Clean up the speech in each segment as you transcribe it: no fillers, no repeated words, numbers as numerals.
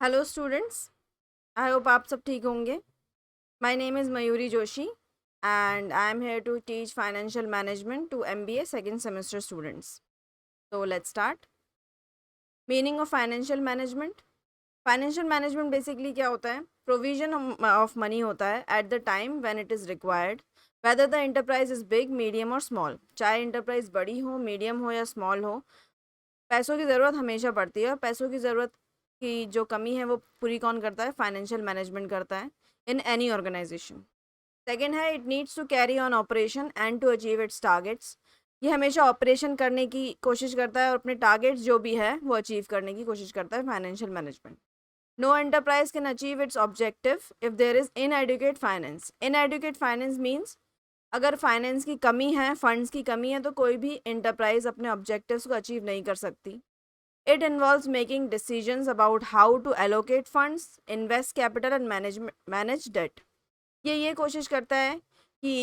Hello students, I hope आप सब ठीक होंगे। My name is Mayuri Joshi and I am here to teach financial management to MBA second semester students. तो let's start. Meaning of financial management. Financial management basically क्या होता है? Provision of money होता है at the time when it is required, whether the enterprise is big, medium और small. चाहे enterprise बड़ी हो, मीडियम हो या स्मॉल हो, पैसों की ज़रूरत हमेशा पड़ती है और पैसों की ज़रूरत की जो कमी है वो पूरी कौन करता है? फाइनेंशियल मैनेजमेंट करता है इन एनी ऑर्गेनाइजेशन। सेकेंड है, it needs to carry on operation and to achieve its targets. ये हमेशा ऑपरेशन करने की कोशिश करता है और अपने टारगेट्स जो भी है वो अचीव करने की कोशिश करता है financial management. No enterprise can achieve its objective if there is inadequate finance. Inadequate finance means अगर फाइनेंस की कमी है, फंड्स की कमी है, तो कोई भी इंटरप्राइज अपने ऑब्जेक्टिव्स को अचीव नहीं कर सकती। It involves making decisions about how to allocate funds, invest capital and manage debt. ये कोशिश करता है कि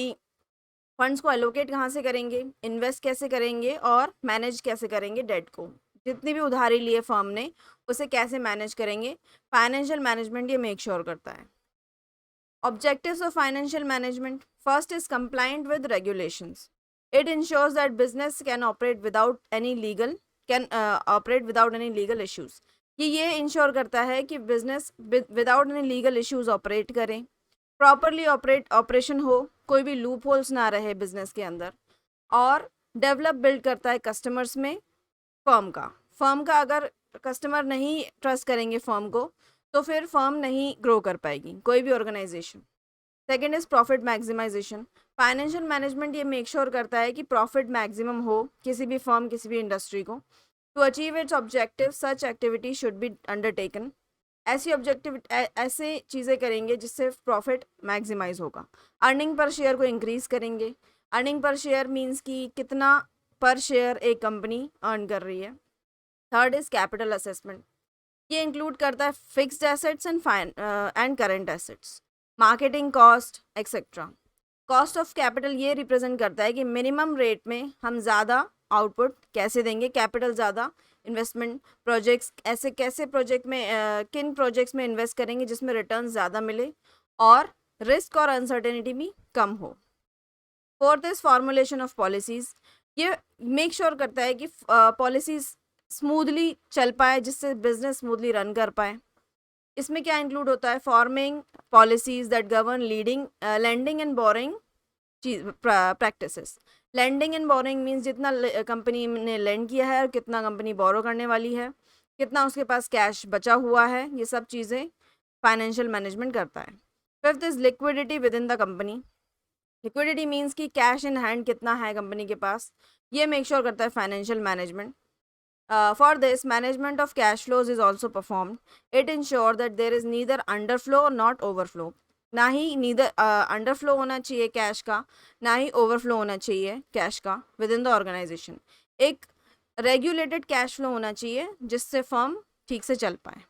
फंड्स को एलोकेट कहाँ से करेंगे, इन्वेस्ट कैसे करेंगे और मैनेज कैसे करेंगे डेट को। जितनी भी उधारी लिए फर्म ने उसे कैसे मैनेज करेंगे, फाइनेंशियल मैनेजमेंट ये मेक श्योर करता है। Objectives of financial management. First is compliant with regulations. It ensures that business can operate without any legal issues. ये इंश्योर करता है कि business without any legal issues operate करें, properly operation हो, कोई भी लूप होल्स ना रहे बिजनेस के अंदर, और डेवलप बिल्ड करता है कस्टमर्स में फर्म का अगर कस्टमर नहीं ट्रस्ट करेंगे फर्म को तो फिर फर्म नहीं ग्रो कर पाएगी कोई भी organisation. Second is profit maximisation. Financial management ये मेक श्योर करता है कि प्रॉफिट मैक्सिमम हो किसी भी फर्म, किसी भी इंडस्ट्री को। To achieve its objective such activity should be undertaken. ऐसे चीज़ें करेंगे जिससे प्रॉफिट मैक्सिमाइज होगा। अर्निंग पर शेयर को इंक्रीज करेंगे। अर्निंग पर शेयर मीन्स कि कितना पर शेयर एक कंपनी अर्न कर रही है। Third is capital assessment. ये इंक्लूड करता है fixed assets and current assets, marketing cost etcetera. Cost of capital ये रिप्रेजेंट करता है कि मिनिमम रेट में हम ज़्यादा आउटपुट कैसे देंगे, कैपिटल ज़्यादा, इन्वेस्टमेंट प्रोजेक्ट्स ऐसे कैसे प्रोजेक्ट में किन प्रोजेक्ट्स में इन्वेस्ट करेंगे जिसमें रिटर्न ज़्यादा मिले और रिस्क और अनसर्टेनिटी भी कम हो। Fourth is formulation of policies. ये मेक श्योर करता है कि पॉलिसीज़ स्मूथली चल पाए जिससे बिजनेस स्मूथली रन कर पाए। इसमें क्या इंक्लूड होता है? Forming policies that govern lending and borrowing practices. Lending and borrowing means जितना कंपनी ने लैंड किया है और कितना कंपनी बोरो करने वाली है, कितना उसके पास कैश बचा हुआ है, ये सब चीज़ें फाइनेंशियल मैनेजमेंट करता है। Fifth is liquidity with in the company. Liquidity means कि कैश इन हैंड कितना है कंपनी के पास, ये मेक श्योर करता है financial management. For this, management of cash flows is also performed. It ensures that there is neither underflow not overflow. ना ही underflow होना चाहिए कैश का, ना ही ओवरफ्लो होना चाहिए कैश का विद इन द ऑर्गेनाइजेशन। एक रेगुलेटेड कैश फ्लो होना चाहिए जिससे फर्म ठीक से चल पाए।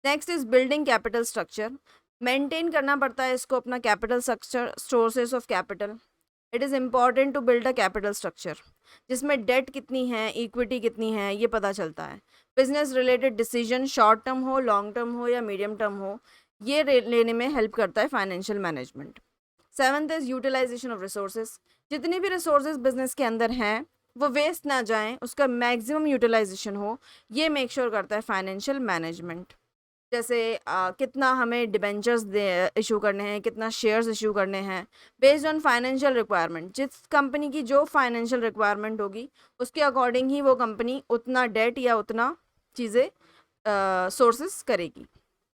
Next is building capital structure. Maintain करना पड़ता है इसको अपना capital structure, sources of capital. It is important to build a capital structure जिसमें डेट कितनी है, इक्विटी कितनी है, ये पता चलता है। Business related decision short term हो, लॉन्ग टर्म हो या मीडियम टर्म हो, ये लेने में हेल्प करता है financial management. Seventh is utilisation of resources. जितनी भी रिसोर्सेज बिजनेस के अंदर हैं वो वेस्ट ना जाएं, उसका मैक्सिमम यूटिलाइजेशन हो, ये मेक श्योर करता है फाइनेंशियल मैनेजमेंट। जैसे कितना हमें डिबेंचर्स इशू करने हैं, कितना शेयर्स इशू करने हैं, बेस्ड ऑन फाइनेंशियल रिक्वायरमेंट। जिस कंपनी की जो फाइनेंशियल रिक्वायरमेंट होगी उसके अकॉर्डिंग ही वो कंपनी उतना डेट या उतना चीज़ें सोर्सेस करेगी।